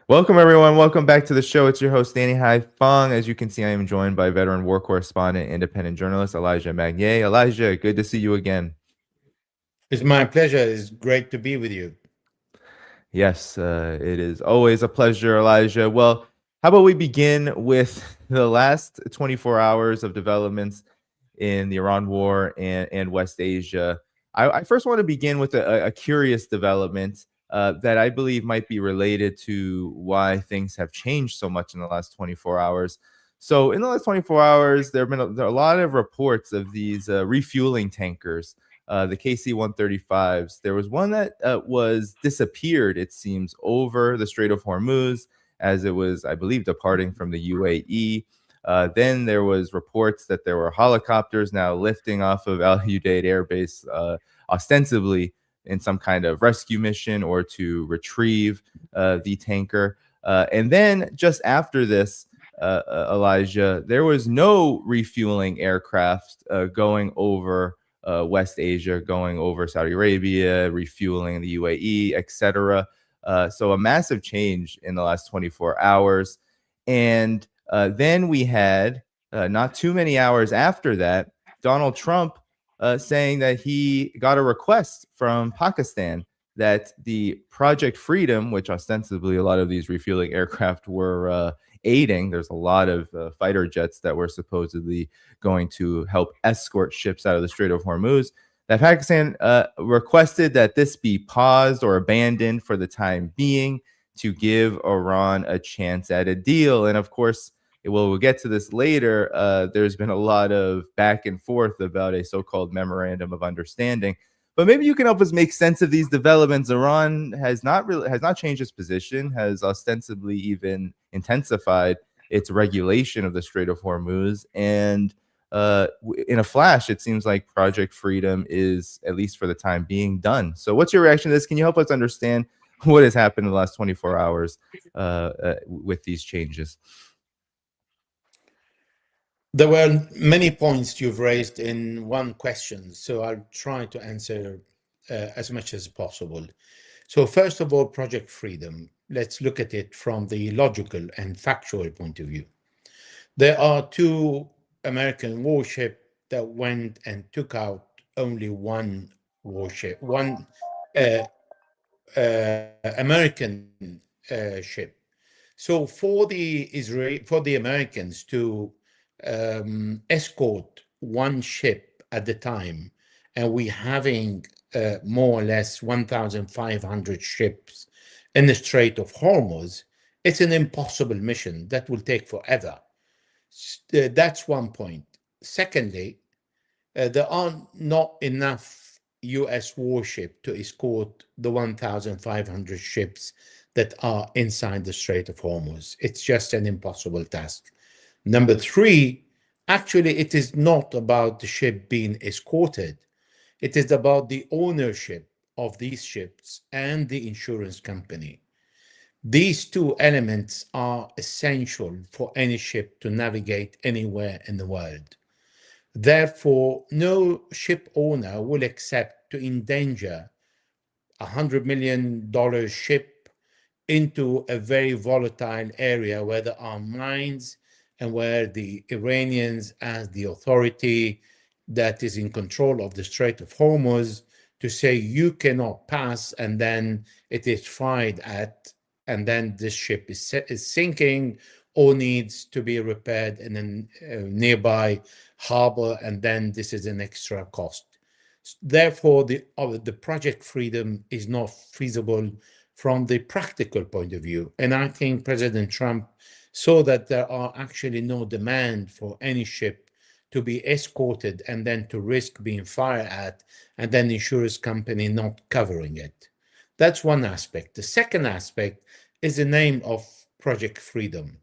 Welcome, everyone. Welcome back to the show. It's your host, Danny Hai Fong. As you can see, I am joined by veteran war correspondent, independent journalist, Elijah Magnier. Elijah, good to see you again. It's my pleasure. It's great to be with you. Yes, it is always a pleasure, Elijah. Well, how about we begin with the last 24 hours of developments in the Iran war and West Asia? I first want to begin with a curious development that I believe might be related to why things have changed so much in the last 24 hours. So, in the last 24 hours, there are a lot of reports of these refueling tankers, the KC-135s. There was one that was disappeared, it seems, over the Strait of Hormuz as it was, I believe, departing from the UAE. Then there was reports that there were helicopters now lifting off of Al Udeid Air Base, ostensibly in some kind of rescue mission or to retrieve the tanker. And then just after this, Elijah, there was no refueling aircraft going over West Asia, going over Saudi Arabia, refueling the UAE, etc. So a massive change in the last 24 hours. And then we had, not too many hours after that, Donald Trump saying that he got a request from Pakistan that the Project Freedom, which ostensibly a lot of these refueling aircraft were aiding, there's a lot of fighter jets that were supposedly going to help escort ships out of the Strait of Hormuz, that Pakistan requested that this be paused or abandoned for the time being to give Iran a chance at a deal. And of course, we'll get to this later. There's been a lot of back and forth about a so-called memorandum of understanding. But maybe you can help us make sense of these developments. Iran has not changed its position, has ostensibly even intensified its regulation of the Strait of Hormuz, and in a flash, it seems like Project Freedom is, at least for the time being, done. So, what's your reaction to this? Can you help us understand what has happened in the last 24 hours with these changes? There were many points you've raised in one question, so I'll try to answer as much as possible. So, first of all, Project Freedom. Let's look at it from the logical and factual point of view. There are two American warships that went and took out only one warship, one uh, American ship. So for the Americans to escort one ship at the time, and we having more or less 1,500 ships in the Strait of Hormuz, it's an impossible mission that will take forever. That's one point. Secondly, there are not enough US warship to escort the 1,500 ships that are inside the Strait of Hormuz. It's just an impossible task. Number three, actually, it is not about the ship being escorted. It is about the ownership of these ships and the insurance company. These two elements are essential for any ship to navigate anywhere in the world. Therefore, no ship owner will accept to endanger $100 million ship into a very volatile area where there are mines and where the Iranians, as the authority that is in control of the Strait of Hormuz, to say you cannot pass, and then it is fired at, and then this ship is sinking or needs to be repaired in a nearby harbor, and then this is an extra cost. Therefore, the Project Freedom is not feasible from the practical point of view. And I think President Trump saw that there are actually no demand for any ship to be escorted and then to risk being fired at, and then the insurance company not covering it. That's one aspect. The second aspect is the name of Project Freedom.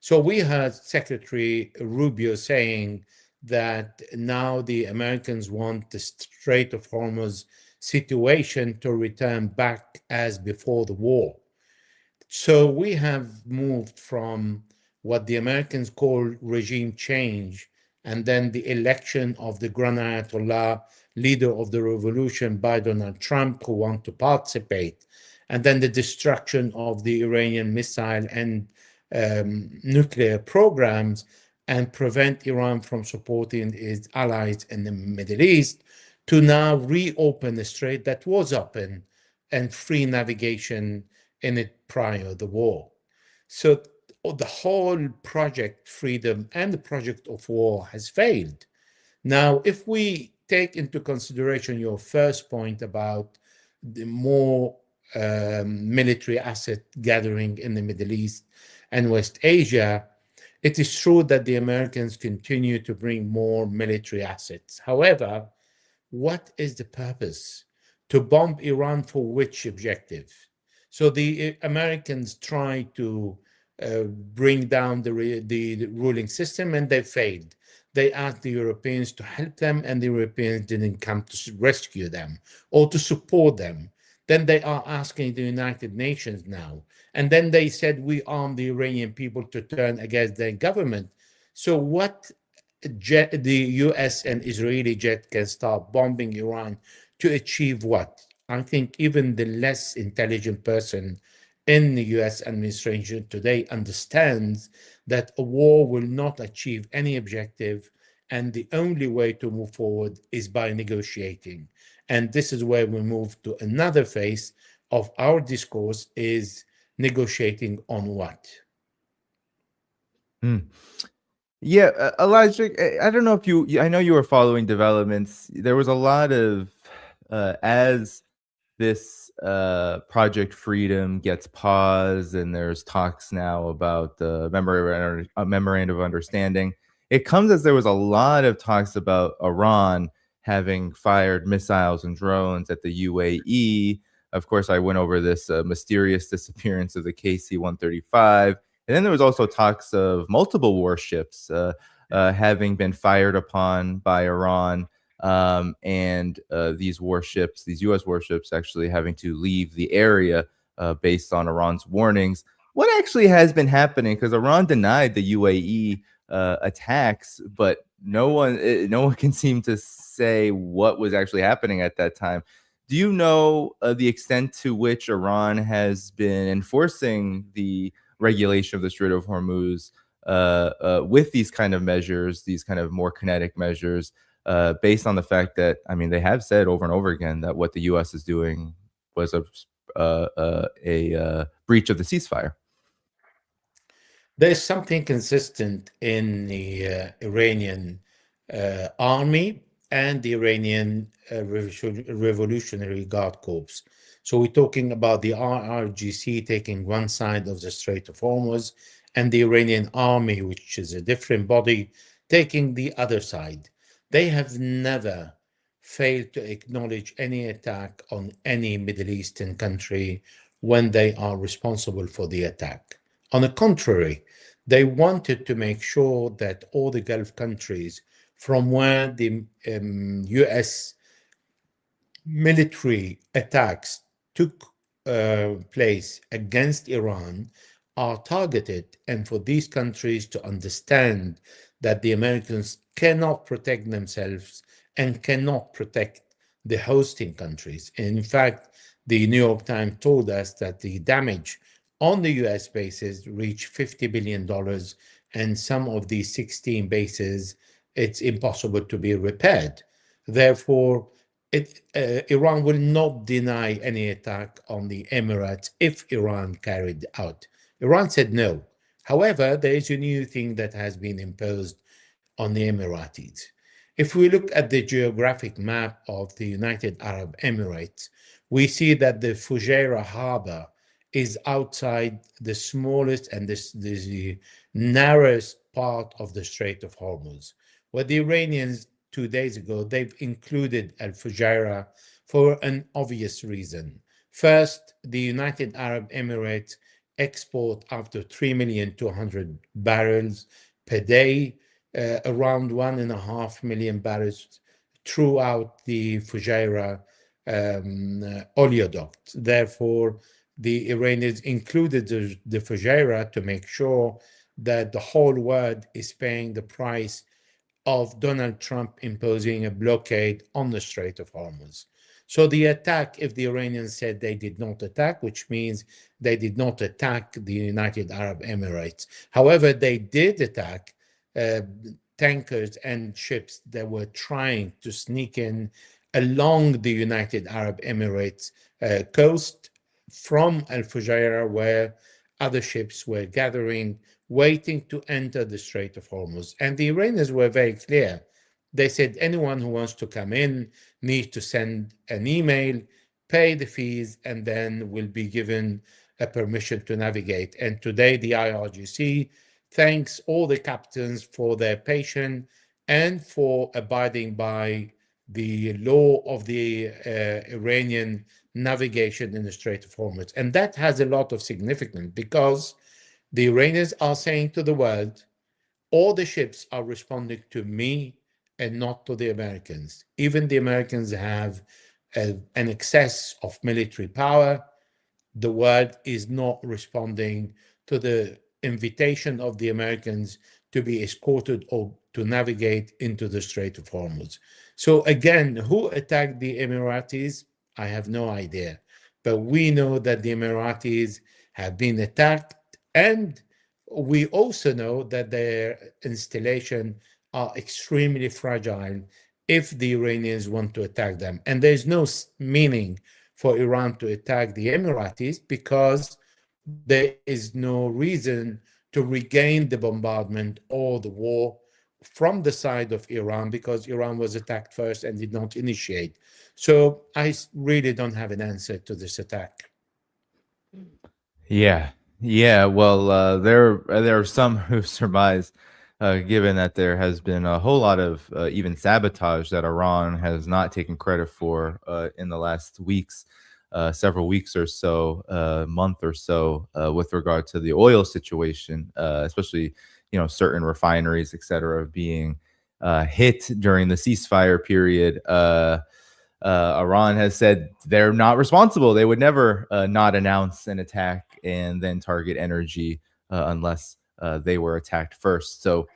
So we heard Secretary Rubio saying that now the Americans want the Strait of Hormuz situation to return back as before the war. So we have moved from what the Americans call regime change, and then the election of the Grand Ayatollah, leader of the revolution by Donald Trump, who want to participate, and then the destruction of the Iranian missile and nuclear programs, and prevent Iran from supporting its allies in the Middle East, to now reopen the strait that was open and free navigation in it prior to the war. So the whole project freedom and the project of war has failed. Now, if we take into consideration your first point about the more military asset gathering in the Middle East and West Asia, it is true that the Americans continue to bring more military assets. However, what is the purpose? To bomb Iran for which objective? So the Americans try to bring down the ruling system, and they failed. They asked the Europeans to help them, and the Europeans didn't come to rescue them or to support them. Then they are asking the United Nations now. And then they said, we arm the Iranian people to turn against their government. So what the US and Israeli jet can start bombing Iran to achieve what? I think even the less intelligent person in the US administration today understands that a war will not achieve any objective, and the only way to move forward is by negotiating. And this is where we move to another phase of our discourse, is negotiating on what? Hmm. Yeah, Elijah, I don't know if I know you were following developments. There was a lot of, as this Project Freedom gets paused, and there's talks now about the memorandum of understanding. It comes as there was a lot of talks about Iran having fired missiles and drones at the UAE. Of course, I went over this mysterious disappearance of the KC-135. And then there was also talks of multiple warships having been fired upon by Iran, and these warships, these U.S. warships, actually having to leave the area based on Iran's warnings. What actually has been happening? Because Iran denied the UAE attacks, but no one can seem to say what was actually happening at that time. Do you know the extent to which Iran has been enforcing the regulation of the Strait of Hormuz with these kind of measures, these kind of more kinetic measures, based on the fact that, I mean, they have said over and over again that what the U.S. is doing was a breach of the ceasefire? There's something consistent in the Iranian army and the Iranian Revolutionary Guard Corps. So we're talking about the RRGC taking one side of the Strait of Hormuz, and the Iranian army, which is a different body, taking the other side. They have never failed to acknowledge any attack on any Middle Eastern country when they are responsible for the attack. On the contrary, they wanted to make sure that all the Gulf countries, from where the US military attacks took place against Iran, are targeted, and for these countries to understand that the Americans cannot protect themselves and cannot protect the hosting countries. And in fact, the New York Times told us that the damage on the US bases reached $50 billion, and some of these 16 bases, it's impossible to be repaired. Therefore, Iran will not deny any attack on the Emirates if Iran carried out. Iran said no. However, there is a new thing that has been imposed on the Emiratis. If we look at the geographic map of the United Arab Emirates, we see that the Fujairah harbor is outside the smallest and the narrowest part of the Strait of Hormuz. What the Iranians 2 days ago, they've included Al Fujairah for an obvious reason. First, the United Arab Emirates export after 3,200,000 barrels per day, around 1.5 million barrels throughout the Fujairah oleoduct. Therefore, the Iranians included the Fujairah to make sure that the whole world is paying the price of Donald Trump imposing a blockade on the Strait of Hormuz. So the attack, if the Iranians said they did not attack, which means they did not attack the United Arab Emirates. However, they did attack uh, tankers and ships that were trying to sneak in along the United Arab Emirates coast from Al Fujairah, where other ships were gathering, waiting to enter the Strait of Hormuz. And the Iranians were very clear. They said anyone who wants to come in needs to send an email, pay the fees, and then will be given a permission to navigate. And today, the IRGC thanks all the captains for their patience and for abiding by the law of the Iranian navigation in the Strait of Hormuz. And that has a lot of significance because the Iranians are saying to the world, all the ships are responding to me and not to the Americans. Even the Americans have an excess of military power. The world is not responding to the invitation of the Americans to be escorted or to navigate into the Strait of Hormuz. So again, who attacked the Emiratis? I have no idea. But we know that the Emiratis have been attacked, and we also know that their installation are extremely fragile if the Iranians want to attack them. And there's no meaning for Iran to attack the Emiratis because there is no reason to regain the bombardment or the war from the side of Iran because Iran was attacked first and did not initiate. So I really don't have an answer to this attack. Yeah, yeah. Well, there are some who surmise, given that there has been a whole lot of even sabotage that Iran has not taken credit for in the last weeks, several weeks or so, month or so, with regard to the oil situation, especially certain refineries, et cetera, being hit during the ceasefire period. Iran has said they're not responsible. They would never not announce an attack and then target energy unless they were attacked first. So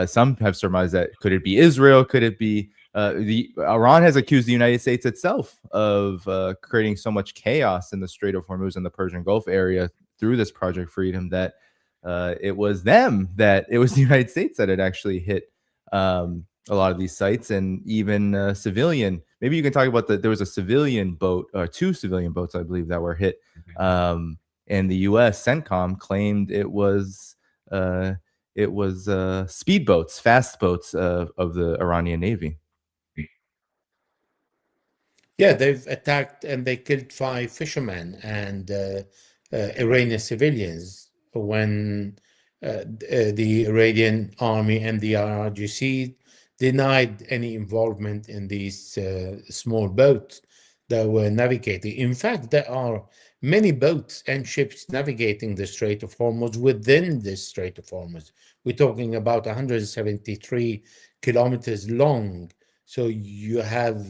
some have surmised that could it be Israel? Could it be the Iran has accused the United States itself of creating so much chaos in the Strait of Hormuz and the Persian Gulf area through this Project Freedom that it was the United States that had actually hit a lot of these sites, and even civilian. Maybe you can talk about that. There was a civilian boat, or two civilian boats, I believe, that were hit. And the U.S. CENTCOM claimed it was speedboats, fast boats of the Iranian Navy. Yeah, they've attacked and they killed 5 fishermen and Iranian civilians when the Iranian army and the IRGC denied any involvement in these small boats that were navigating. In fact, there are many boats and ships navigating the Strait of Hormuz within the Strait of Hormuz. We're talking about 173 kilometers long. So you have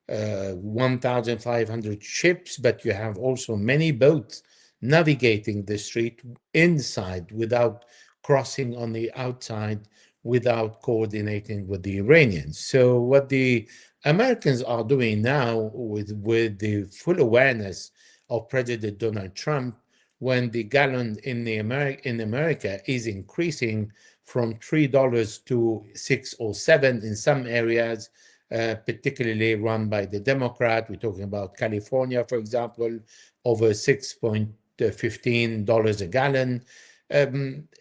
1,500 ships, but you have also many boats navigating the strait inside without crossing on the outside, without coordinating with the Iranians. So what the Americans are doing now with the full awareness of President Donald Trump, when the gallon in America is increasing from $3 to 6 or 7 in some areas, particularly run by the Democrat. We're talking about California, for example, over $6.15 a gallon.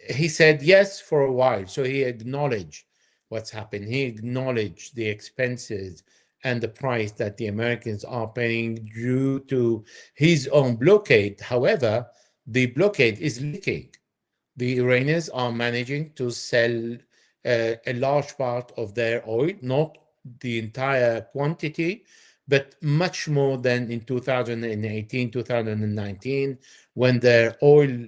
He said yes for a while. So he acknowledged what's happened. He acknowledged the expenses and the price that the Americans are paying due to his own blockade. However, the blockade is leaking. The Iranians are managing to sell a large part of their oil, not the entire quantity, but much more than in 2018, 2019, when their oil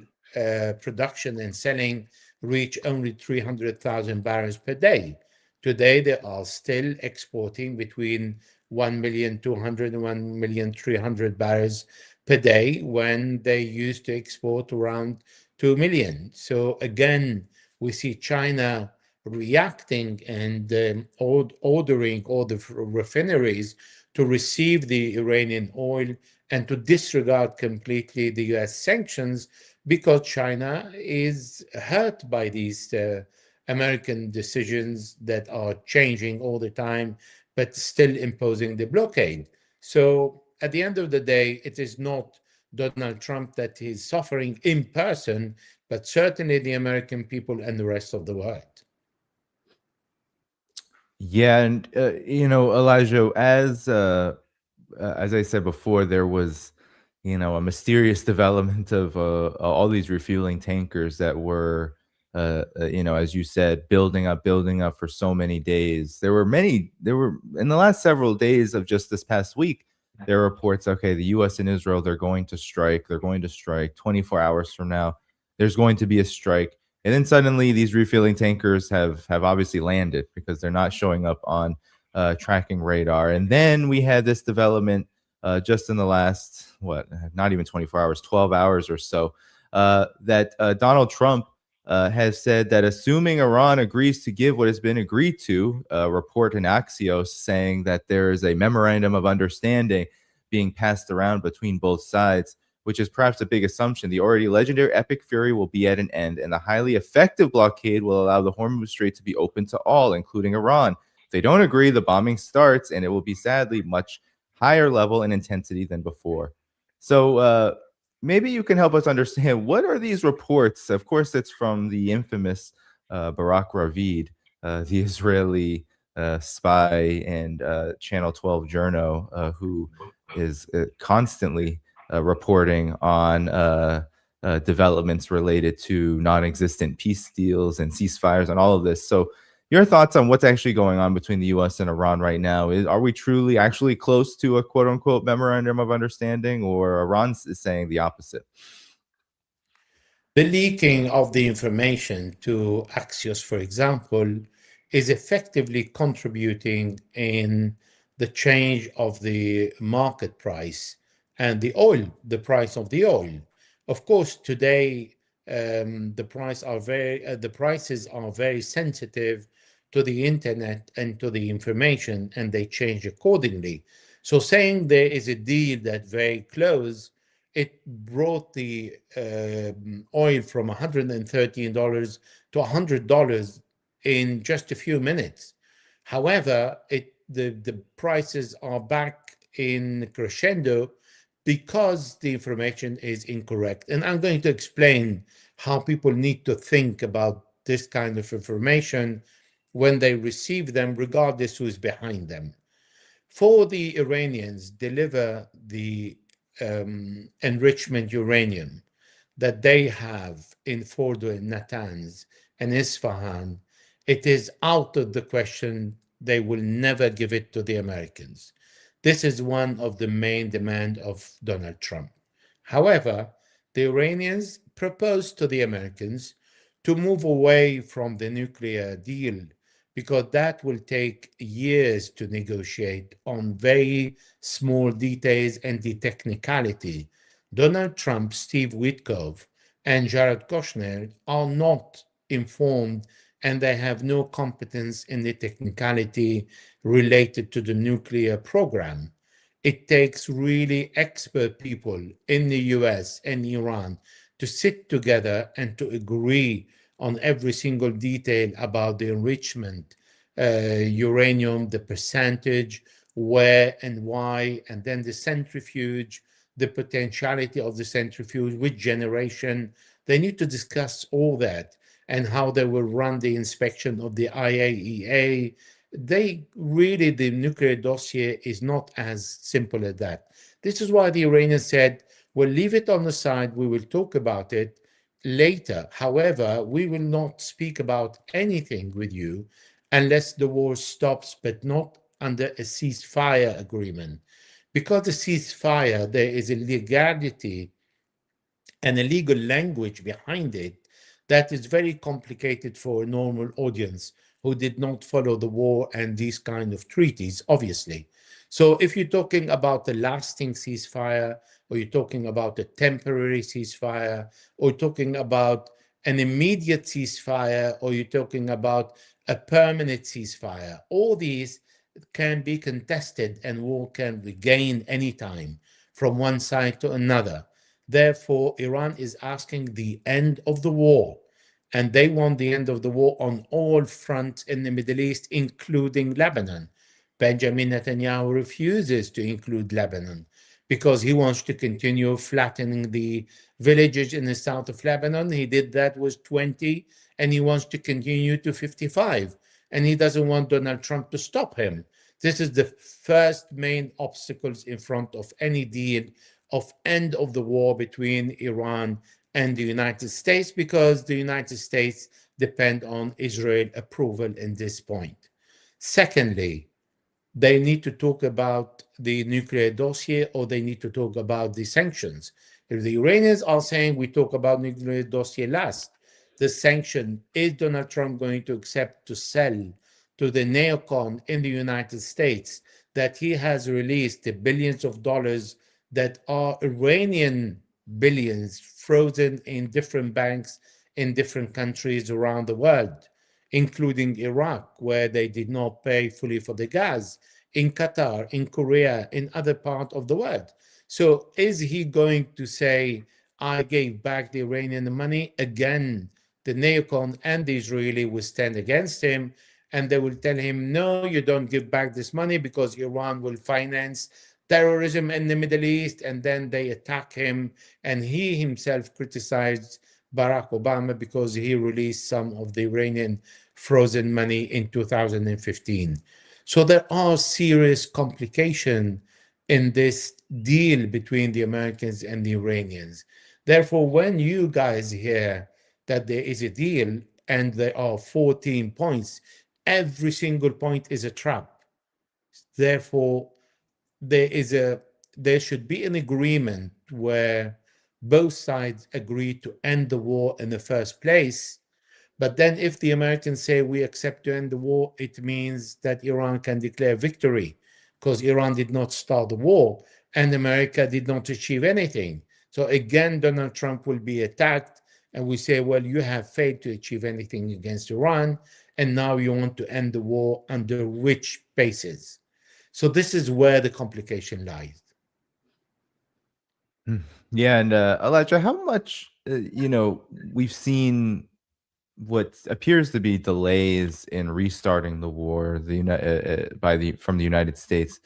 production and selling reached only 300,000 barrels per day. Today, they are still exporting between 1,200,000 and 1,300,000 barrels per day when they used to export around 2 million. So again, we see China reacting and ordering all the refineries to receive the Iranian oil and to disregard completely the US sanctions because China is hurt by these American decisions that are changing all the time, but still imposing the blockade. So at the end of the day, it is not Donald Trump that is suffering in person, but certainly the American people and the rest of the world. Yeah, and Elijah, as I said before, there was, a mysterious development of all these refueling tankers that were, as you said, building up for so many days. There were in the last several days of just this past week, there are reports, okay, the US and Israel, they're going to strike. They're going to strike 24 hours from now. There's going to be a strike. And then suddenly these refueling tankers have obviously landed because they're not showing up on tracking radar. And then we had this development just in the last, not even 24 hours, 12 hours or so, that Donald Trump has said that assuming Iran agrees to give what has been agreed to, report in Axios saying that there is a memorandum of understanding being passed around between both sides, which is perhaps a big assumption. The already legendary Epic Fury will be at an end, and the highly effective blockade will allow the Hormuz Strait to be open to all, including Iran. If they don't agree, the bombing starts, and it will be sadly much higher level and intensity than before. So maybe you can help us understand, what are these reports? Of course, it's from the infamous Barak Ravid, the Israeli spy and Channel 12 journo, who is constantly reporting on developments related to non-existent peace deals and ceasefires and all of this. So your thoughts on what's actually going on between the US and Iran right now? Are we truly actually close to a quote unquote memorandum of understanding, or Iran is saying the opposite? The leaking of the information to Axios, for example, is effectively contributing in the change of the market price and the price of the oil. Of course, today the prices are very sensitive to the internet and to the information, and they change accordingly. So saying there is a deal that very close, it brought the oil from $113 to $100 in just a few minutes. However, the prices are back in crescendo because the information is incorrect. And I'm going to explain how people need to think about this kind of information when they receive them, regardless who is behind them. For the Iranians, deliver the enrichment uranium that they have in Fordo and Natanz and Isfahan, it is out of the question. They will never give it to the Americans. This is one of the main demands of Donald Trump. However, the Iranians proposed to the Americans to move away from the nuclear deal because that will take years to negotiate on very small details and the technicality. Donald Trump, Steve Witkoff, and Jared Kushner are not informed, and they have no competence in the technicality related to the nuclear program. It takes really expert people in the US and Iran to sit together and to agree on every single detail about the enrichment, uranium, the percentage, where and why, and then the centrifuge, the potentiality of the centrifuge, which generation. They need to discuss all that and how they will run the inspection of the IAEA. The nuclear dossier is not as simple as that. This is why the Iranians said, we'll leave it on the side, we will talk about it later. However, we will not speak about anything with you unless the war stops, but not under a ceasefire agreement. Because the ceasefire, there is a legality and a legal language behind it that is very complicated for a normal audience who did not follow the war and these kind of treaties, obviously. So if you're talking about a lasting ceasefire, or you're talking about a temporary ceasefire, or talking about an immediate ceasefire, or you're talking about a permanent ceasefire, all these can be contested and war can regain anytime from one side to another. Therefore, Iran is asking the end of the war, and they want the end of the war on all fronts in the Middle East, including Lebanon. Benjamin Netanyahu refuses to include Lebanon because he wants to continue flattening the villages in the south of Lebanon. He did that with 20, and he wants to continue to 55, and he doesn't want Donald Trump to stop him. This is the first main obstacles in front of any deal of end of the war between Iran and the United States, because the United States depend on Israel approval in this point. Secondly, they need to talk about the nuclear dossier, or they need to talk about the sanctions. If the Iranians are saying we talk about nuclear dossier last, the sanction, is Donald Trump going to accept to sell to the neocon in the United States that he has released the billions of dollars that are Iranian billions frozen in different banks in different countries around the world, including Iraq, where they did not pay fully for the gas, in Qatar, in Korea, in other parts of the world. So is he going to say, I gave back the Iranian money? Again, the neocon and the Israeli will stand against him, and they will tell him, no, you don't give back this money because Iran will finance terrorism in the Middle East, and then they attack him. And he himself criticized Barack Obama because he released some of the Iranian frozen money in 2015. So there are serious complications in this deal between the Americans and the Iranians. Therefore, when you guys hear that there is a deal and there are 14 points, every single point is a trap. Therefore, there should be an agreement where both sides agree to end the war in the first place. But then if the Americans say we accept to end the war, it means that Iran can declare victory, because Iran did not start the war and America did not achieve anything. So again, Donald Trump will be attacked, and we say, well, you have failed to achieve anything against Iran, and now you want to end the war under which basis? So this is where the complication lies. Mm. Yeah, and Elijah, how much we've seen what appears to be delays in restarting the war, by the from the United States,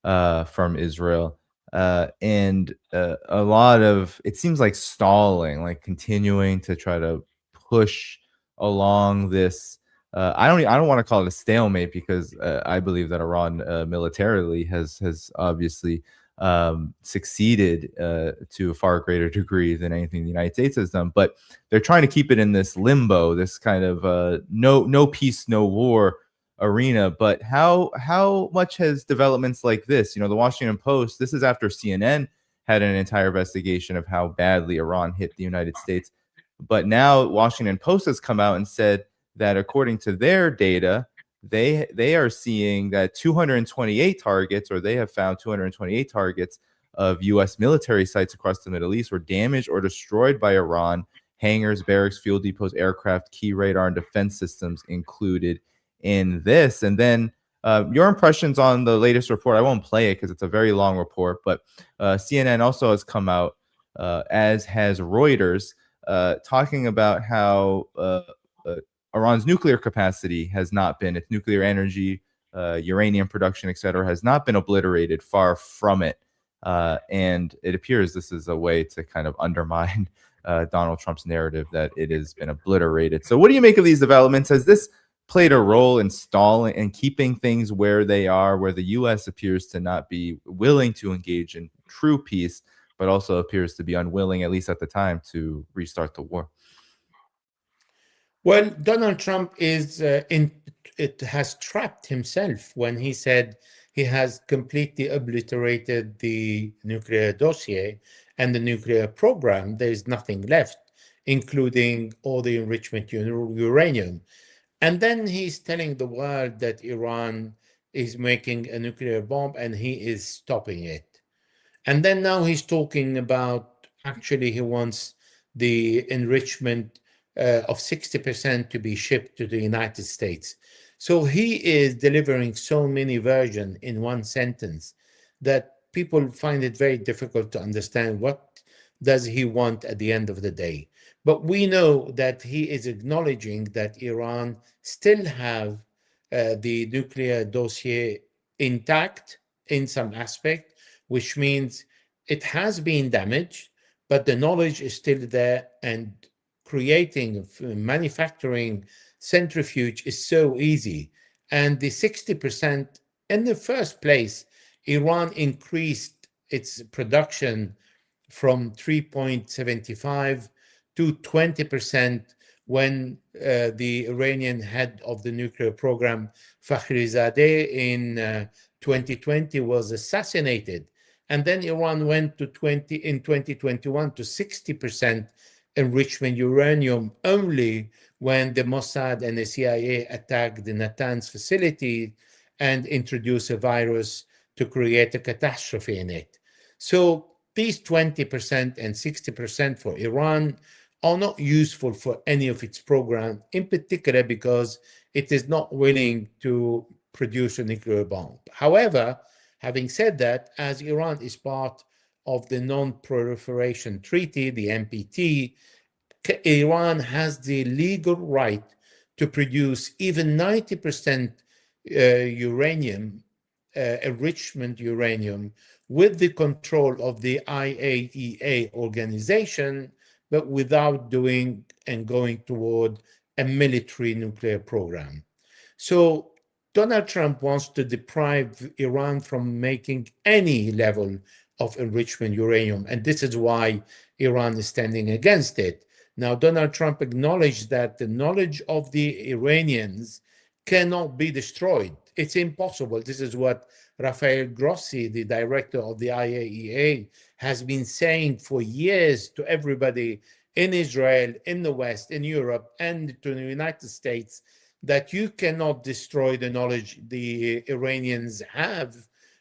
from Israel, and a lot of, it seems like, stalling, like continuing to try to push along this. I don't want to call it a stalemate, because I believe that Iran militarily has obviously succeeded to a far greater degree than anything the United States has done. But they're trying to keep it in this limbo, this kind of no peace, no war arena. But how much has developments like this, the Washington Post, this is after CNN had an entire investigation of how badly Iran hit the United States. But now Washington Post has come out and said that according to their data, they are seeing that 228 targets, or they have found 228 targets of U.S. military sites across the Middle East were damaged or destroyed by Iran. Hangars, barracks, fuel depots, aircraft, key radar, and defense systems included in this. And then your impressions on the latest report. I won't play it because it's a very long report, but CNN also has come out, as has Reuters, talking about how Iran's nuclear capacity has not been, its nuclear energy, uranium production, etc., has not been obliterated. Far from it. And it appears this is a way to kind of undermine Donald Trump's narrative that it has been obliterated. So what do you make of these developments? Has this played a role in stalling and keeping things where they are, where the U.S. appears to not be willing to engage in true peace, but also appears to be unwilling, at least at the time, to restart the war? Well, Donald Trump it has trapped himself when he said he has completely obliterated the nuclear dossier and the nuclear program. There is nothing left, including all the enrichment uranium. And then he's telling the world that Iran is making a nuclear bomb and he is stopping it. And then now he's talking about, actually he wants the enrichment of 60% to be shipped to the United States. So he is delivering so many versions in one sentence that people find it very difficult to understand what does he want at the end of the day. But we know that he is acknowledging that Iran still have the nuclear dossier intact in some aspect, which means it has been damaged, but the knowledge is still there, and creating, manufacturing centrifuge is so easy. And the 60%, in the first place, Iran increased its production from 3.75 to 20% when the Iranian head of the nuclear program, Fakhrizadeh, in 2020 was assassinated. And then Iran went to 2021 to 60% enrichment uranium only when the Mossad and the CIA attacked the Natanz facility and introduced a virus to create a catastrophe in it. So these 20% and 60% for Iran are not useful for any of its program, in particular because it is not willing to produce a nuclear bomb. However, having said that, as Iran is part of the Non-Proliferation Treaty, the NPT, Iran has the legal right to produce even 90% uranium, enrichment uranium, with the control of the IAEA organization, but without doing and going toward a military nuclear program. So Donald Trump wants to deprive Iran from making any level of enrichment uranium, and this is why Iran is standing against it. Now, Donald Trump acknowledged that the knowledge of the Iranians cannot be destroyed. It's impossible. This is what Rafael Grossi, the director of the IAEA, has been saying for years to everybody in Israel, in the West, in Europe, and to the United States, that you cannot destroy the knowledge the Iranians have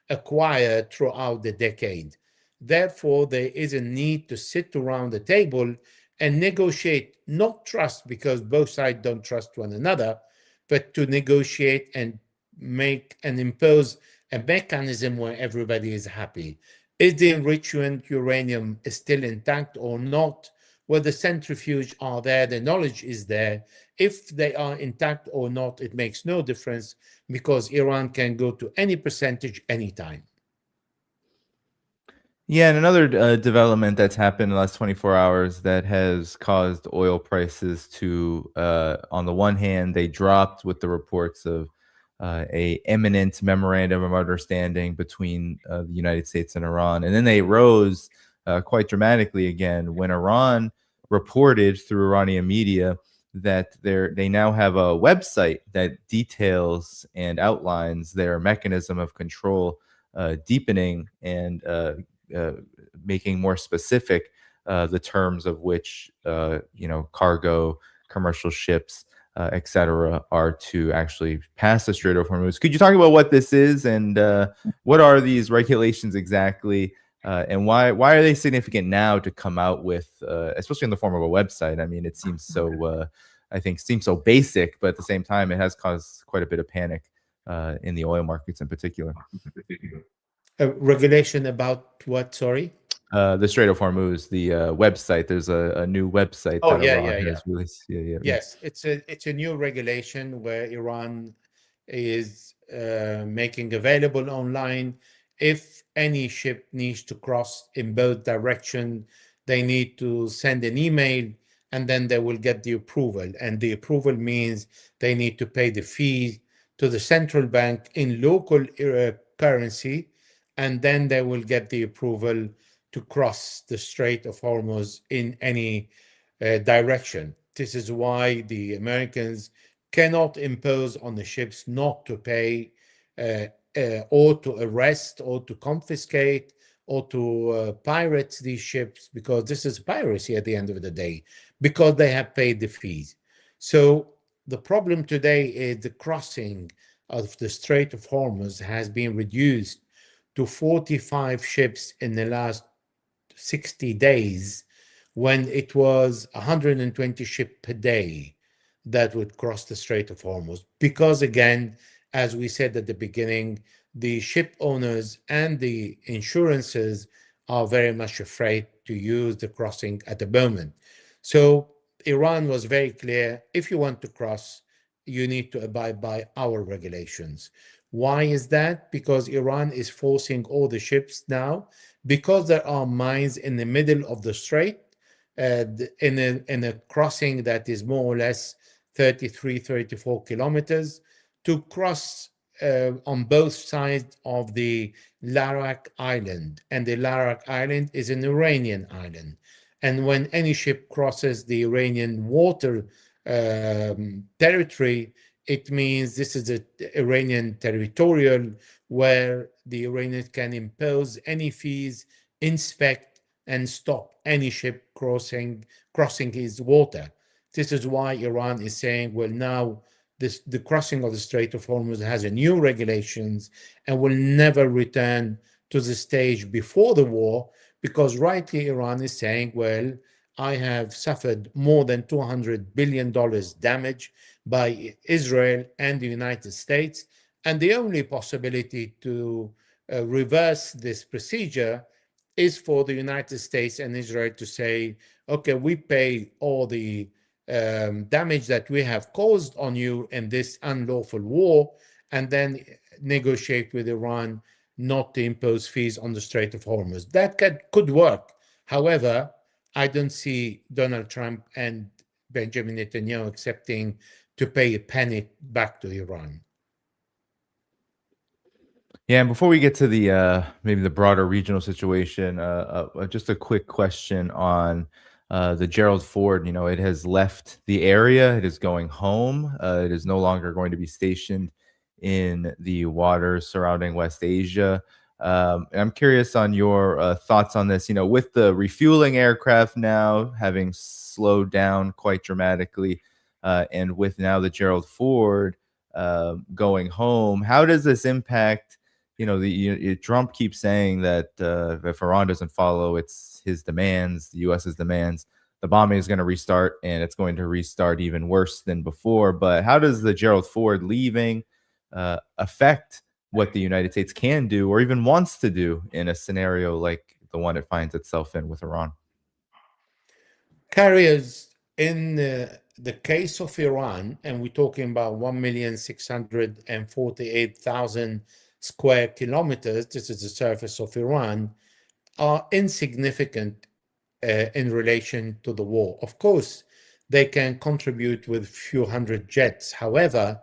acquired throughout the decade. Therefore, there is a need to sit around the table and negotiate, not trust, because both sides don't trust one another, but to negotiate and make and impose a mechanism where everybody is happy. Is the enrichment uranium still intact or not? Where the centrifuge are there, the knowledge is there. If they are intact or not, it makes no difference because Iran can go to any percentage anytime. Yeah, and another development that's happened in the last 24 hours that has caused oil prices to, on the one hand, they dropped with the reports of a imminent memorandum of understanding between the United States and Iran, and then they rose quite dramatically again when Iran reported through Iranian media that they now have a website that details and outlines their mechanism of control, deepening and making more specific the terms of which cargo, commercial ships, etc., are to actually pass the Strait of Hormuz. Could you talk about what this is and what are these regulations exactly, and why are they significant now to come out with, especially in the form of a website? I mean, it seems so. I think seems so basic, but at the same time, it has caused quite a bit of panic in the oil markets in particular. Regulation about what? Sorry. The Strait of Hormuz, the website. There's a new website Oh, that Iran has released. Yeah. Yes, it's a new regulation where Iran is making available online. If any ship needs to cross in both direction, they need to send an email, and then they will get the approval. And the approval means they need to pay the fee to the central bank in local currency, and then they will get the approval to cross the Strait of Hormuz in any direction. This is why the Americans cannot impose on the ships not to pay, or to arrest or to confiscate or to pirate these ships, because this is piracy at the end of the day, because they have paid the fees. So the problem today is the crossing of the Strait of Hormuz has been reduced to 45 ships in the last 60 days, when it was 120 ships per day. that would cross the Strait of Hormuz. Because again, as we said at the beginning, the ship owners and the insurances are very much afraid to use the crossing at the moment. So Iran was very clear, if you want to cross, you need to abide by our regulations. Why is that? Because Iran is forcing all the ships now, because there are mines in the middle of the strait, in a crossing that is more or less 33, 34 kilometers, to cross on both sides of the Larak Island. And the Larak Island is an Iranian island. And when any ship crosses the Iranian water territory, it means this is the Iranian territorial, where the Iranians can impose any fees, inspect, and stop any ship crossing his water. This is why Iran is saying, well, now the crossing of the Strait of Hormuz has a new regulations and will never return to the stage before the war, because rightly Iran is saying, well, I have suffered more than $200 billion damage by Israel and the United States. And the only possibility to reverse this procedure is for the United States and Israel to say, okay, we pay all the damage that we have caused on you in this unlawful war, and then negotiate with Iran not to impose fees on the Strait of Hormuz. That could work. However, I don't see Donald Trump and Benjamin Netanyahu accepting to pay a penny back to Iran. Yeah, and before we get to the maybe the broader regional situation, just a quick question on the Gerald Ford. You know, it has left the area; it is going home. It is no longer going to be stationed in the waters surrounding West Asia. And I'm curious on your thoughts on this. You know, with the refueling aircraft now having slowed down quite dramatically, and with now the Gerald Ford going home, how does this impact? You know, Trump keeps saying that if Iran doesn't follow his demands, the U.S.'s demands, the bombing is going to restart, and it's going to restart even worse than before. But how does the Gerald Ford leaving affect what the United States can do or even wants to do in a scenario like the one it finds itself in with Iran? Carriers, in the case of Iran, and we're talking about 1,648,000 square kilometers, this is the surface of Iran, are insignificant in relation to the war. Of course, they can contribute with few hundred jets. However,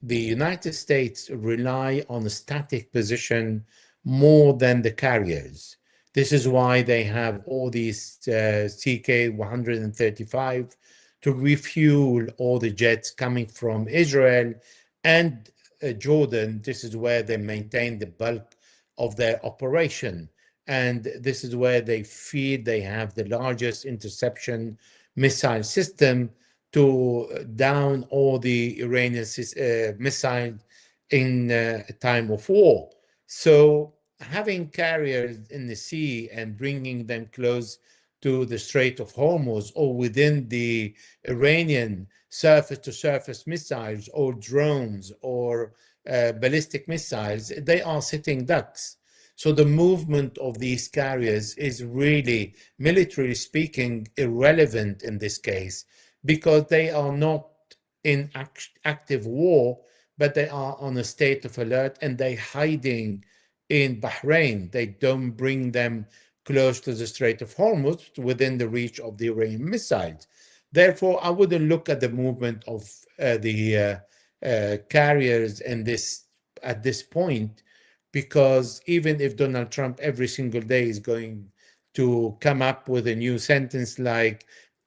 the United States rely on a static position more than the carriers. This is why they have all these CK-135 to refuel all the jets coming from Israel and Jordan. This is where they maintain the bulk of their operation. And this is where they have the largest interception missile system to down all the Iranian missiles in a time of war. So having carriers in the sea and bringing them close to the Strait of Hormuz or within the Iranian surface-to-surface missiles or drones or ballistic missiles, they are sitting ducks. So the movement of these carriers is really, militarily speaking, irrelevant in this case, because they are not in active war, but they are on a state of alert and they're hiding in Bahrain. They don't bring them close to the Strait of Hormuz within the reach of the Iranian missiles. Therefore, I wouldn't look at the movement of the carriers at this point, because even if Donald Trump every single day is going to come up with a new sentence like,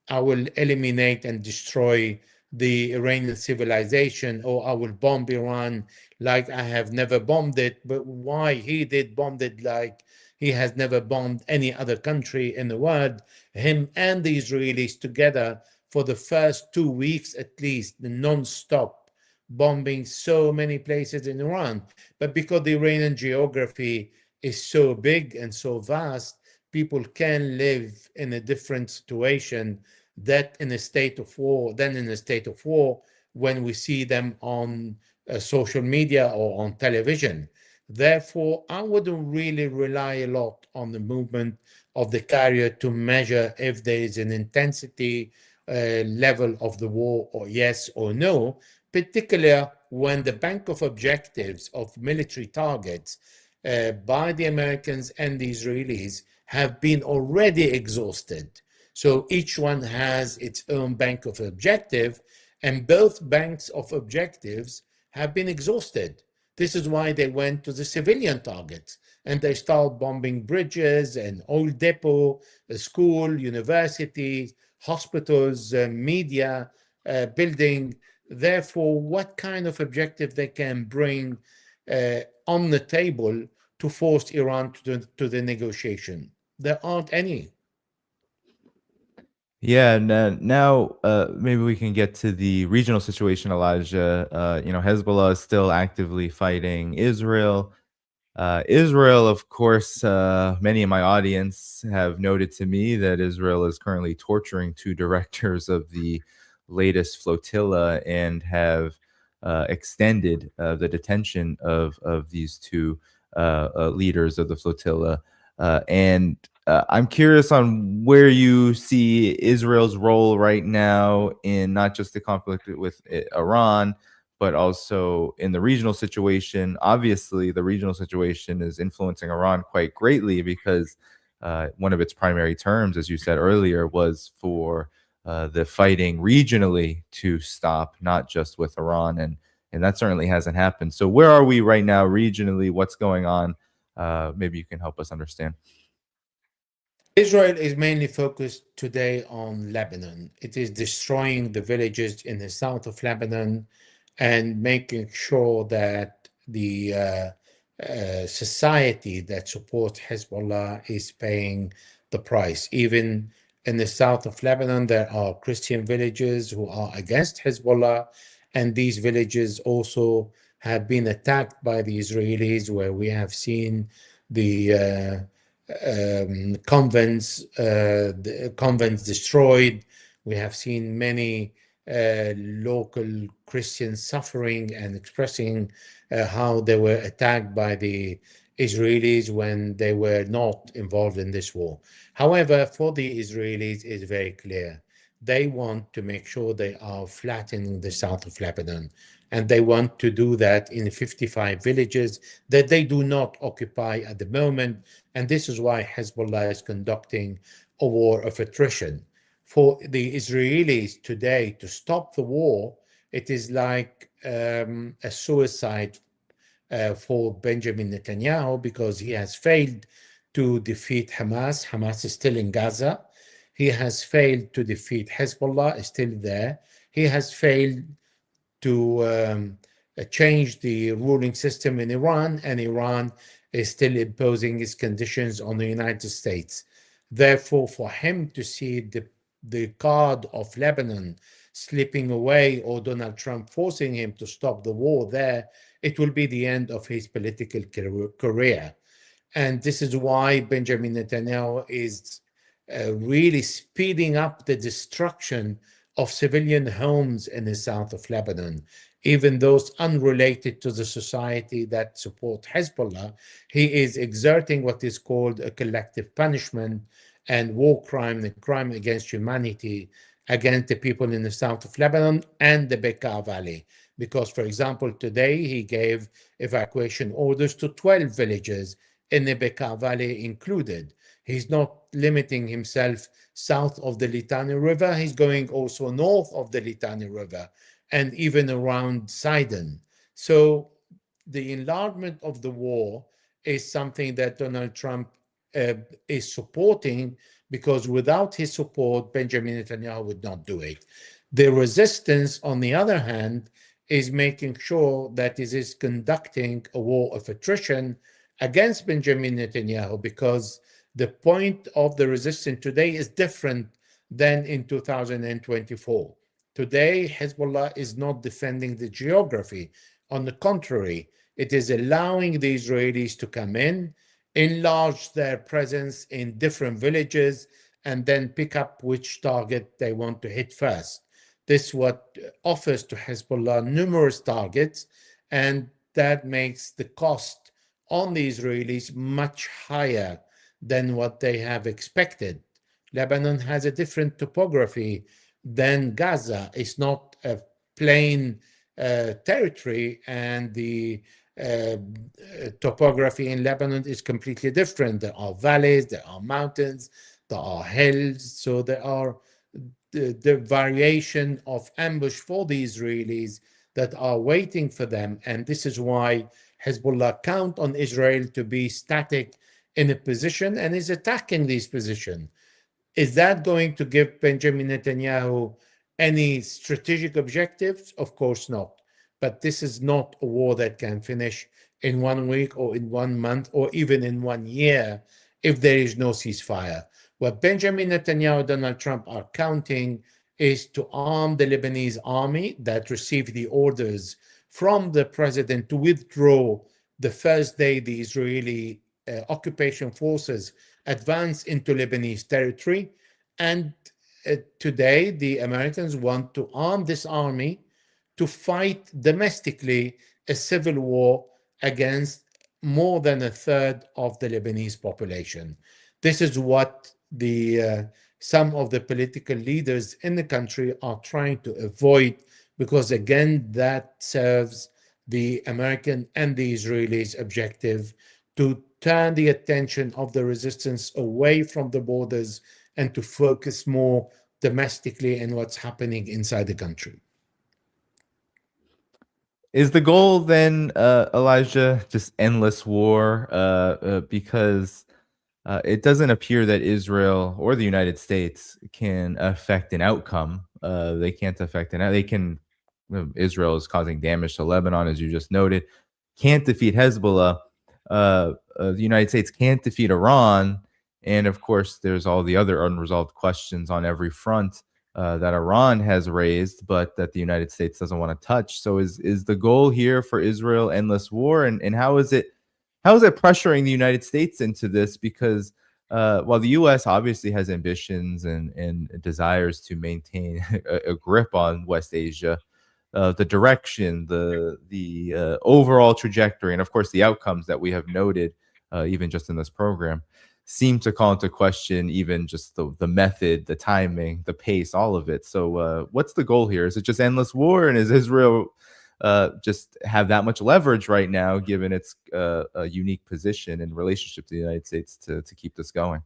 I will eliminate and destroy the Iranian civilization, or I will bomb Iran like I have never bombed it, but why he did bomb it like he has never bombed any other country in the world, him and the Israelis together for the first 2 weeks at least, the non-stop bombing so many places in Iran. But because the Iranian geography is so big and so vast, people can live in a different situation that in a state of war than in a state of war when we see them on social media or on television. Therefore, I wouldn't really rely a lot on the movement of the carrier to measure if there is an intensity level of the war, or yes or no, particularly when the bank of objectives of military targets by the Americans and the Israelis have been already exhausted. So each one has its own bank of objective, and both banks of objectives have been exhausted. This is why they went to the civilian targets and they start bombing bridges and oil depot, school, universities, hospitals, media, building. Therefore, what kind of objective they can bring on the table to force Iran to the negotiation? There aren't any. Yeah, now maybe we can get to the regional situation, Elijah. Hezbollah is still actively fighting Israel. Israel, of course, many in my audience have noted to me that Israel is currently torturing two directors of the latest flotilla and have extended the detention of these two leaders of the flotilla. And I'm curious on where you see Israel's role right now in not just the conflict with Iran, but also in the regional situation. Obviously, the regional situation is influencing Iran quite greatly because one of its primary terms, as you said earlier, was for the fighting regionally to stop, not just with Iran, and that certainly hasn't happened. So, where are we right now regionally? What's going on? Maybe you can help us understand. Israel is mainly focused today on Lebanon. It is destroying the villages in the south of Lebanon and making sure that the society that supports Hezbollah is paying the price. Even in the south of Lebanon, there are Christian villages who are against Hezbollah, and these villages also have been attacked by the Israelis, where we have seen the convents destroyed. We have seen many local Christians suffering and expressing how they were attacked by the Israelis when they were not involved in this war. However, for the Israelis, it's very clear. They want to make sure they are flattening the south of Lebanon, and they want to do that in 55 villages that they do not occupy at the moment. And this is why Hezbollah is conducting a war of attrition. For the Israelis today to stop the war, it is like a suicide for Benjamin Netanyahu, because he has failed to defeat Hamas. Hamas is still in Gaza. He has failed to defeat Hezbollah, is still there. He has failed to change the ruling system in Iran, and Iran is still imposing its conditions on the United States. Therefore, for him to see the card of Lebanon slipping away, or Donald Trump forcing him to stop the war there, it will be the end of his political career. And this is why Benjamin Netanyahu is really speeding up the destruction of civilian homes in the south of Lebanon, even those unrelated to the society that support Hezbollah. He is exerting what is called a collective punishment and war crime, the crime against humanity, against the people in the south of Lebanon and the Bekaa Valley. Because, for example, today he gave evacuation orders to 12 villages in the Bekaa Valley included. He's not limiting himself south of the Litani River. He's going also north of the Litani River and even around Sidon. So the enlargement of the war is something that Donald Trump is supporting, because without his support, Benjamin Netanyahu would not do it. The resistance, on the other hand, is making sure that it is conducting a war of attrition against Benjamin Netanyahu, because the point of the resistance today is different than in 2024. Today, Hezbollah is not defending the geography. On the contrary, it is allowing the Israelis to come in, enlarge their presence in different villages, and then pick up which target they want to hit first. This what offers to Hezbollah numerous targets, and that makes the cost on the Israelis much higher than what they have expected. Lebanon has a different topography than Gaza. It's not a plain territory, and the topography in Lebanon is completely different. There are valleys, there are mountains, there are hills, so there are the variation of ambush for the Israelis that are waiting for them. And this is why Hezbollah count on Israel to be static in a position and is attacking these positions. Is that going to give Benjamin Netanyahu any strategic objectives? Of course not. But this is not a war that can finish in 1 week or in 1 month or even in 1 year if there is no ceasefire. What Benjamin Netanyahu and Donald Trump are counting is to arm the Lebanese army that received the orders from the president to withdraw the first day the Israeli occupation forces advance into Lebanese territory. And today, the Americans want to arm this army to fight domestically a civil war against more than a third of the Lebanese population. This is what some of the political leaders in the country are trying to avoid, because again, that serves the American and the Israelis' objective to turn the attention of the resistance away from the borders and to focus more domestically in what's happening inside the country. Is the goal then, Elijah, just endless war? Because it doesn't appear that Israel or the United States can affect an outcome. They can't affect an. They can. Israel is causing damage to Lebanon, as you just noted. Can't defeat Hezbollah. The United States can't defeat Iran, and of course, there's all the other unresolved questions on every front that Iran has raised, but that the United States doesn't want to touch. So, is the goal here for Israel endless war, and how is it pressuring the United States into this? Because while the U.S. obviously has ambitions and desires to maintain a grip on West Asia, the direction, the overall trajectory, and of course the outcomes that we have noted, even just in this program, seem to call into question even just the method, the timing, the pace, all of it. So what's the goal here? Is it just endless war, and is Israel just have that much leverage right now, given its a unique position in relationship to the United States, to keep this going?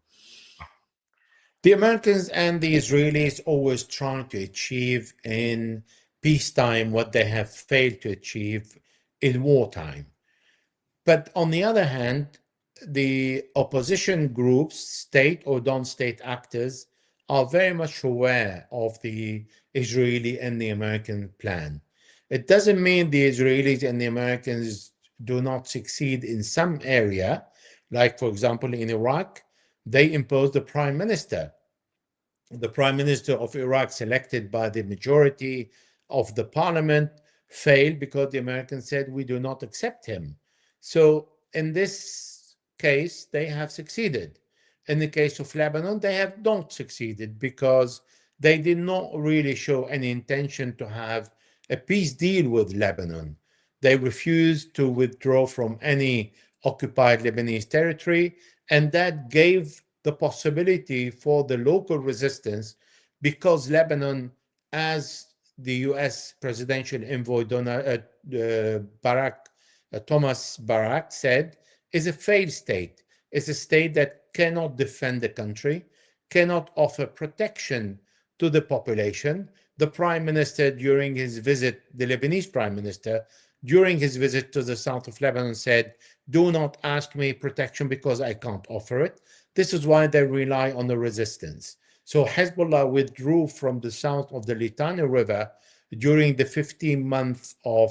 The Americans and the Israelis always trying to achieve in peacetime what they have failed to achieve in wartime. But on the other hand, the opposition groups, state or non-state actors, are very much aware of the Israeli and the American plan. It doesn't mean the Israelis and the Americans do not succeed in some area, like, for example, in Iraq, they imposed the prime minister. The prime minister of Iraq, selected by the majority of the parliament, failed because the Americans said, we do not accept him. So in this case, they have succeeded. In the case of Lebanon, they have not succeeded because they did not really show any intention to have a peace deal with Lebanon. They refused to withdraw from any occupied Lebanese territory, and that gave the possibility for the local resistance, because Lebanon, as the U.S. presidential envoy Thomas Barak said, is a failed state. It's a state that cannot defend the country, cannot offer protection to the population. The prime minister, during his visit, the Lebanese prime minister, during his visit to the south of Lebanon, said, do not ask me protection because I can't offer it. This is why they rely on the resistance. So Hezbollah withdrew from the south of the Litani River during the 15 months of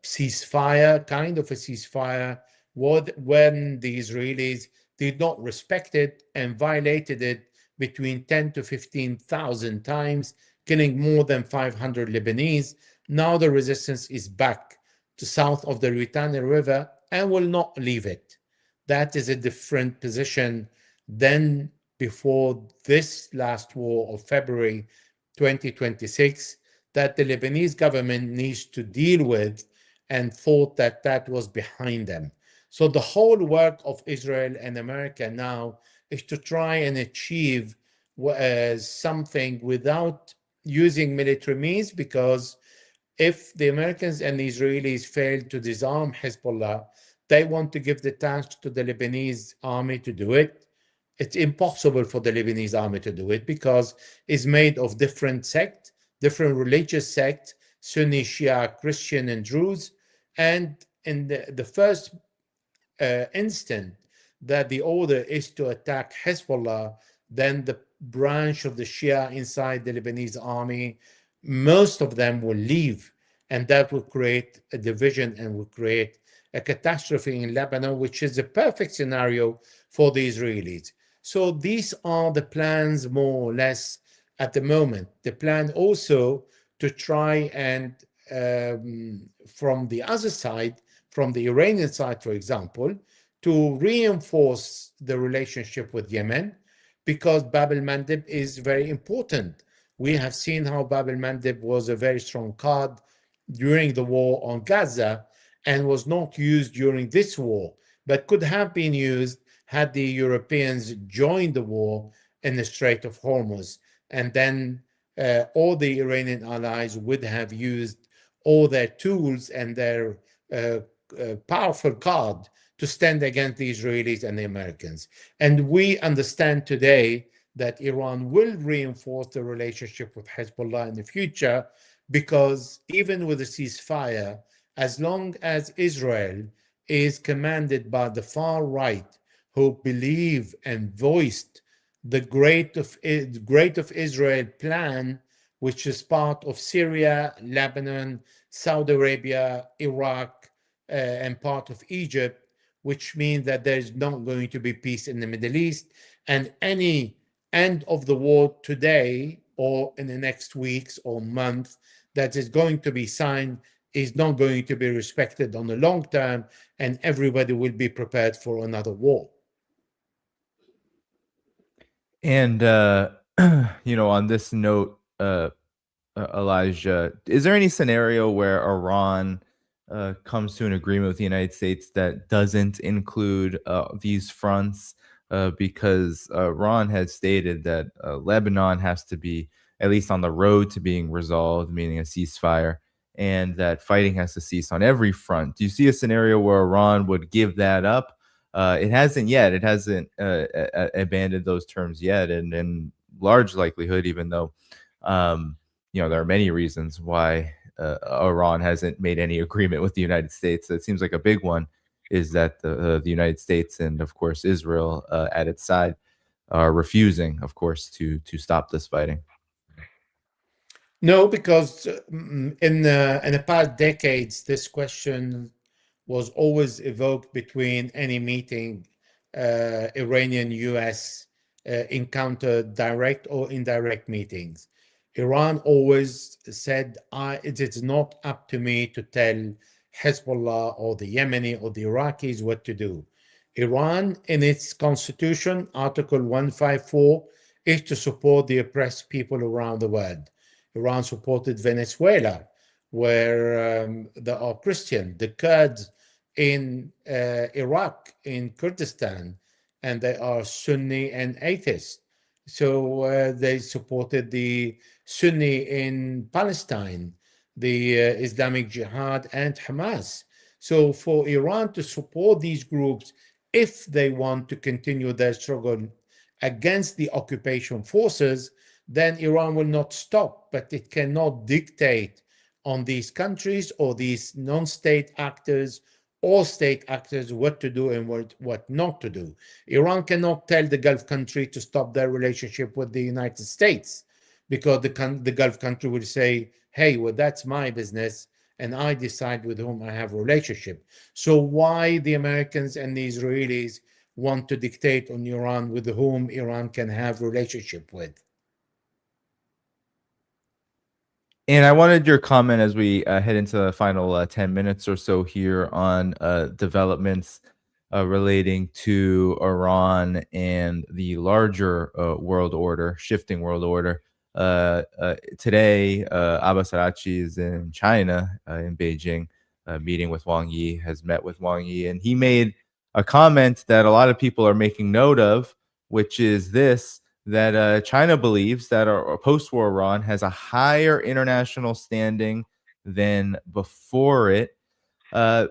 ceasefire, kind of a ceasefire, when the Israelis did not respect it and violated it between 10 to 15,000 times, killing more than 500 Lebanese. Now the resistance is back to south of the Litani River and will not leave it. That is a different position than before this last war of February 2026 that the Lebanese government needs to deal with, and thought that that was behind them. So the whole work of Israel and America now is to try and achieve something without using military means, because if the Americans and the Israelis fail to disarm Hezbollah, they want to give the task to the Lebanese army to do it. It's impossible for the Lebanese army to do it because it's made of different sects, different religious sects, Sunni, Shia, Christian, and Druze. And in the first instant that the order is to attack Hezbollah, then the branch of the Shia inside the Lebanese army, most of them will leave, and that will create a division and will create a catastrophe in Lebanon, which is a perfect scenario for the Israelis. So these are the plans, more or less, at the moment. The plan also to try and, from the other side, from the Iranian side, for example, to reinforce the relationship with Yemen, because Bab el-Mandeb is very important. We have seen how Bab el-Mandeb was a very strong card during the war on Gaza and was not used during this war, but could have been used had the Europeans joined the war in the Strait of Hormuz. And then all the Iranian allies would have used all their tools and their powerful card to stand against the Israelis and the Americans. And we understand today that Iran will reinforce the relationship with Hezbollah in the future, because even with a ceasefire, as long as Israel is commanded by the far right, who believe and voiced the Great of Israel plan, which is part of Syria, Lebanon, Saudi Arabia, Iraq, and part of Egypt, which means that there's not going to be peace in the Middle East. And any end of the war today or in the next weeks or month that is going to be signed is not going to be respected on the long term, and everybody will be prepared for another war. And on this note, Elijah, is there any scenario where Iran comes to an agreement with the United States that doesn't include these fronts? Because Iran has stated that Lebanon has to be at least on the road to being resolved, meaning a ceasefire, and that fighting has to cease on every front. Do you see a scenario where Iran would give that up? It hasn't yet. It hasn't abandoned those terms yet, and in large likelihood, even though there are many reasons why Iran hasn't made any agreement with the United States. It seems like a big one is that the United States and, of course, Israel at its side are refusing, of course, to stop this fighting. No, because in the past decades, this question was always evoked between any meeting Iranian-US encounter, direct or indirect meetings. Iran always said, it is not up to me to tell Hezbollah or the Yemeni or the Iraqis what to do. Iran, in its constitution, Article 154, is to support the oppressed people around the world. Iran supported Venezuela, where there are Christian, the Kurds in Iraq, in Kurdistan, and they are Sunni and atheist. So they supported the Sunni in Palestine, the Islamic Jihad, and Hamas. So for Iran to support these groups, if they want to continue their struggle against the occupation forces, then Iran will not stop, but it cannot dictate on these countries or these non-state actors or state actors what to do and what not to do. Iran cannot tell the Gulf country to stop their relationship with the United States, because the Gulf country will say, hey, well, that's my business, and I decide with whom I have a relationship. So why the Americans and the Israelis want to dictate on Iran with whom Iran can have relationship with? And I wanted your comment as we head into the final 10 minutes or so here on developments relating to Iran and the larger world order, shifting world order. Today, Abbas Araghchi is in China, in Beijing, meeting with Wang Yi, has met with Wang Yi, and he made a comment that a lot of people are making note of, which is this: that China believes that our post-war Iran has a higher international standing than before it.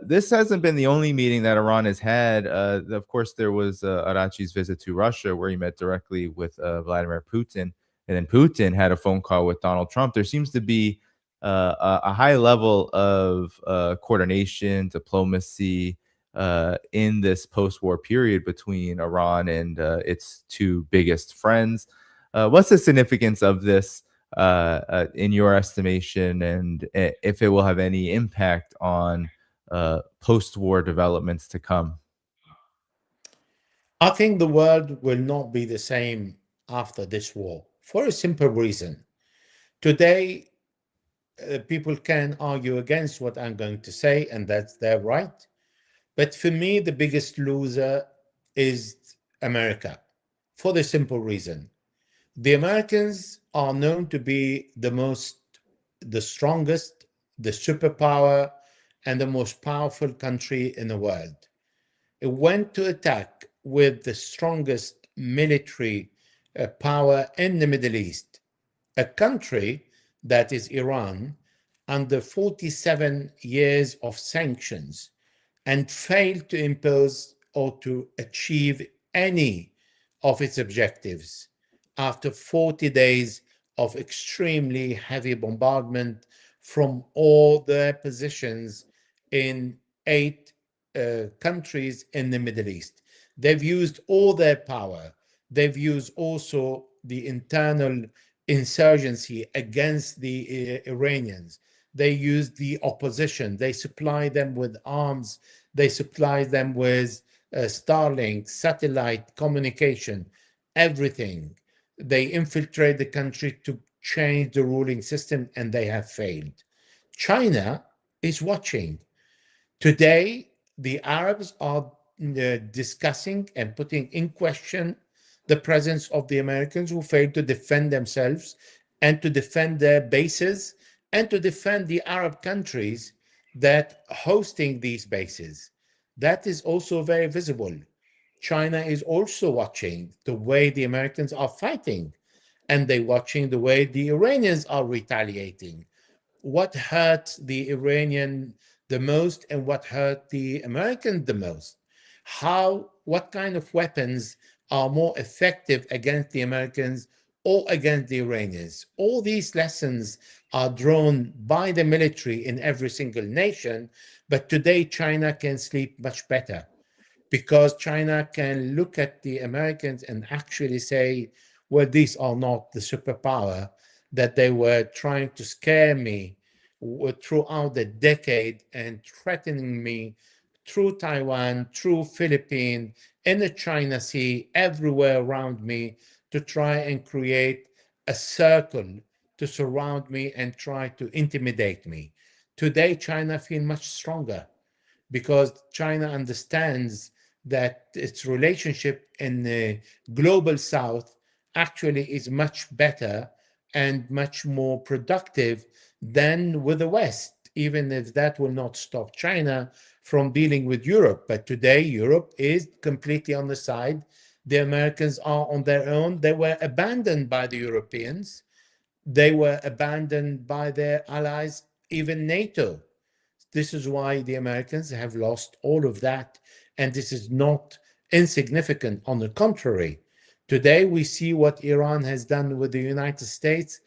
This hasn't been the only meeting that Iran has had. Of course, there was Arachi's visit to Russia, where he met directly with Vladimir Putin, and then Putin had a phone call with Donald Trump. There seems to be a high level of coordination, diplomacy in this post-war period between Iran and its two biggest friends. What's the significance of this in your estimation, and if it will have any impact on post-war developments to come? I think the world will not be the same after this war for a simple reason. Today, people can argue against what I'm going to say, and that's their right. But for me, the biggest loser is America for the simple reason. The Americans are known to be the strongest, the superpower, and the most powerful country in the world. It went to attack with the strongest military power in the Middle East, a country that is Iran, under 47 years of sanctions, and failed to impose or to achieve any of its objectives after 40 days of extremely heavy bombardment from all their positions in 8 countries in the Middle East. They've used all their power. They've used also the internal insurgency against the Iranians. They used the opposition. They supplied them with arms. They supplied them with Starlink, satellite communication, everything. They infiltrate the country to change the ruling system, and they have failed. China is watching. Today, the Arabs are discussing and putting in question the presence of the Americans, who failed to defend themselves and to defend their bases and to defend the Arab countries that hosting these bases. That is also very visible. China is also watching the way the Americans are fighting, and they're watching the way the Iranians are retaliating. What hurt the Iranian the most and what hurt the American the most? What kind of weapons are more effective against the Americans or against the Iranians? All these lessons are drawn by the military in every single nation, but today China can sleep much better because China can look at the Americans and actually say, well, these are not the superpower that they were trying to scare me throughout the decade and threatening me through Taiwan, through Philippines, in the China Sea, everywhere around me to try and create a circle to surround me and try to intimidate me. Today, China feels much stronger because China understands that its relationship in the global south actually is much better and much more productive than with the West, even if that will not stop China from dealing with Europe. But today, Europe is completely on the side. The Americans are on their own. They were abandoned by the Europeans. They were abandoned by their allies, even NATO. This is why the Americans have lost all of that. And this is not insignificant. On the contrary, today we see what Iran has done with the United States.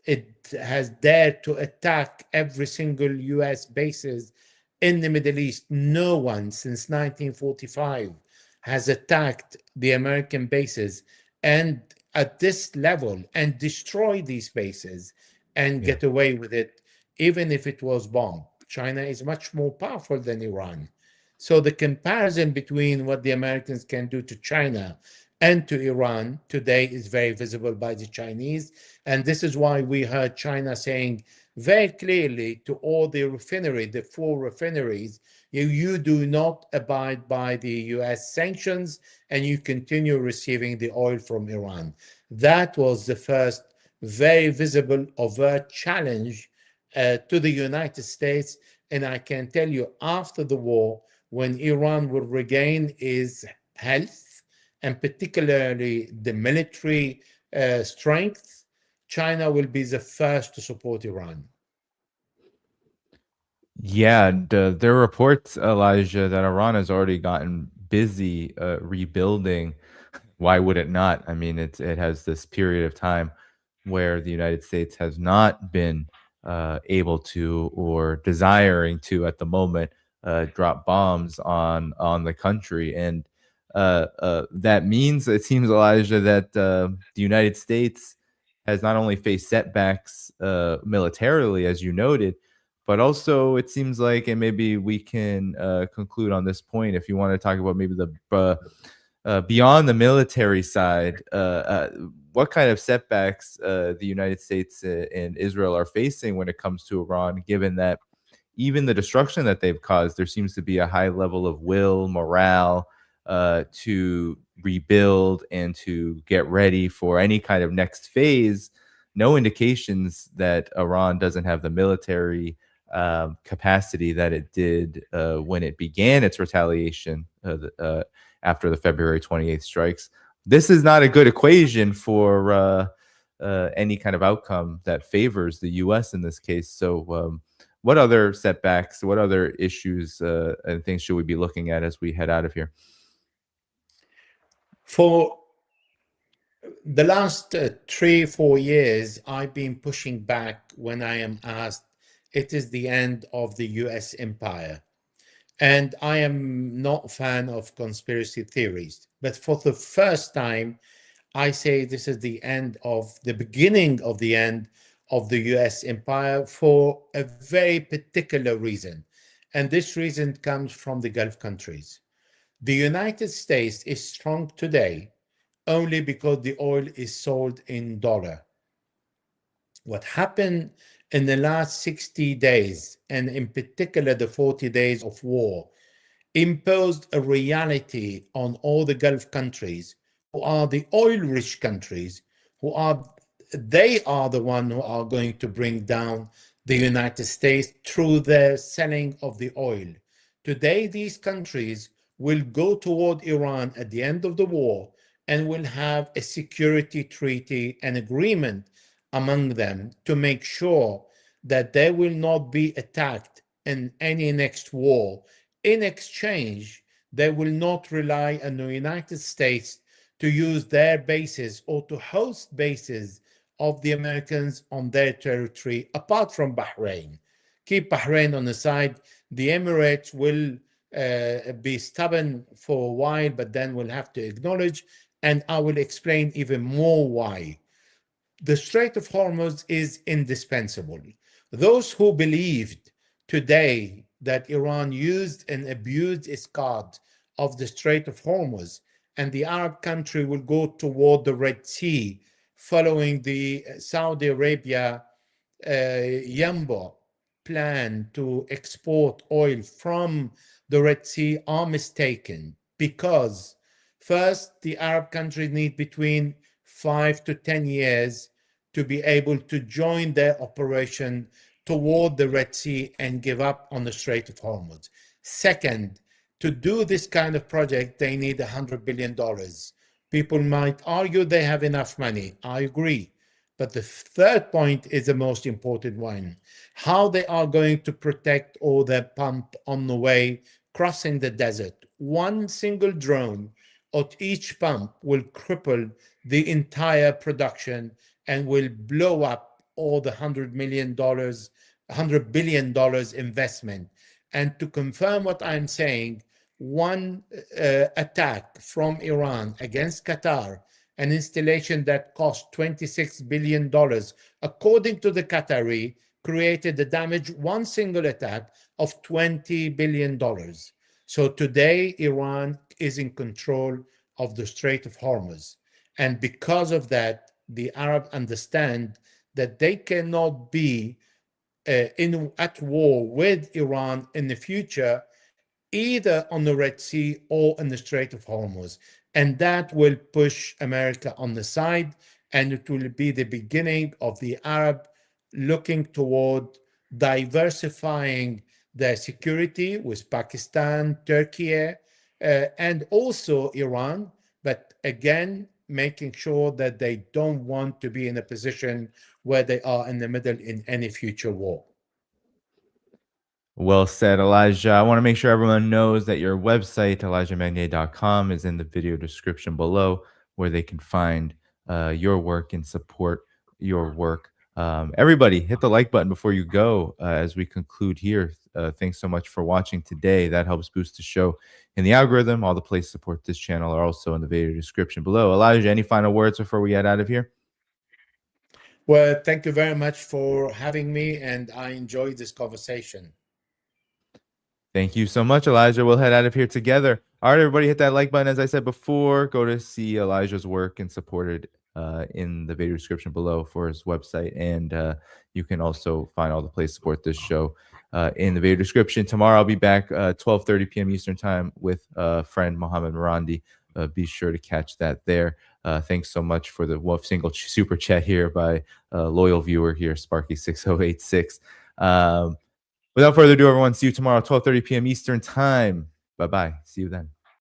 It has dared to attack every single US bases in the Middle East. No one since 1945 has attacked the American bases and at this level and destroy these bases and Yeah. get away with it, even if it was bombed. China is much more powerful than Iran. So the comparison between what the Americans can do to China and to Iran today is very visible by the Chinese. And this is why we heard China saying very clearly to all the refineries, the four refineries, you do not abide by the US sanctions and you continue receiving the oil from Iran. That was the first very visible, overt challenge to the United States. And I can tell you, after the war, when Iran will regain its health, and particularly the military strength, China will be the first to support Iran. Yeah, there are reports, Elijah, that Iran has already gotten busy rebuilding. Why would it not? I mean, it has this period of time where the United States has not been able to or desiring to at the moment drop bombs on the country, and that means it seems, Elijah, that the United States has not only faced setbacks militarily, as you noted, but also it seems like, and maybe we can conclude on this point if you want to talk about maybe the beyond the military side, what kind of setbacks the United States and Israel are facing when it comes to Iran, given that even the destruction that they've caused, there seems to be a high level of will, morale to rebuild and to get ready for any kind of next phase. No indications that Iran doesn't have the military capacity that it did when it began its retaliation after the February 28th strikes. This is not a good equation for any kind of outcome that favors the U.S. in this case. So, what other setbacks, what other issues and things should we be looking at as we head out of here? For the last 3-4 years, I've been pushing back when I am asked, it is the end of the US empire. And I am not a fan of conspiracy theories. But for the first time, I say this is the beginning of the end of the US empire for a very particular reason. And this reason comes from the Gulf countries. The United States is strong today only because the oil is sold in dollar. What happened in the last 60 days, and in particular the 40 days of war, imposed a reality on all the Gulf countries who are the oil-rich countries, they are the ones who are going to bring down the United States through the selling of the oil. Today, these countries will go toward Iran at the end of the war and will have a security treaty and agreement among them to make sure that they will not be attacked in any next war. In exchange, they will not rely on the United States to use their bases or to host bases of the Americans on their territory, apart from Bahrain. Keep Bahrain on the side. The Emirates will be stubborn for a while, but then we'll have to acknowledge, and I will explain even more why. The Strait of Hormuz is indispensable. Those who believed today that Iran used and abused its card of the Strait of Hormuz and the Arab country will go toward the Red Sea following the Saudi Arabia Yambo plan to export oil from the Red Sea are mistaken, because first, the Arab countries need between 5 to 10 years to be able to join their operation toward the Red Sea and give up on the Strait of Hormuz. Second, to do this kind of project, they need $100 billion. People might argue they have enough money. I agree. But the third point is the most important one. How they are going to protect all their pump on the way crossing the desert. One single drone at each pump will cripple the entire production and will blow up all the $100 billion investment. And to confirm what I'm saying, one attack from Iran against Qatar, an installation that cost $26 billion, according to the Qatari, created the damage, one single attack, of $20 billion. So today, Iran is in control of the Strait of Hormuz. And because of that, the Arabs understand that they cannot be at war with Iran in the future, either on the Red Sea or in the Strait of Hormuz. And that will push America on the side, and it will be the beginning of the Arab looking toward diversifying their security with Pakistan, Turkey, and also Iran, but again, making sure that they don't want to be in a position where they are in the middle in any future war. Well said, Elijah. I want to make sure everyone knows that your website, ElijahMagnier.com, is in the video description below, where they can find your work and support your work. Everybody, hit the like button before you go as we conclude here. Thanks so much for watching today. That helps boost the show in the algorithm. All the places to support this channel are also in the video description below. Elijah, any final words before we get out of here? Well, thank you very much for having me, and I enjoyed this conversation. Thank you so much, Elijah. We'll head out of here together. All right, everybody, hit that like button. As I said before, go to see Elijah's work and support it in the video description below for his website. And you can also find all the places to support this show in the video description. Tomorrow, I'll be back 12:30 p.m. Eastern time with friend Mohammed Marandi. Be sure to catch that there. Thanks so much for the single super chat here by a loyal viewer here, Sparky6086. Without further ado, everyone, see you tomorrow, 12:30 p.m. Eastern time. Bye-bye. See you then.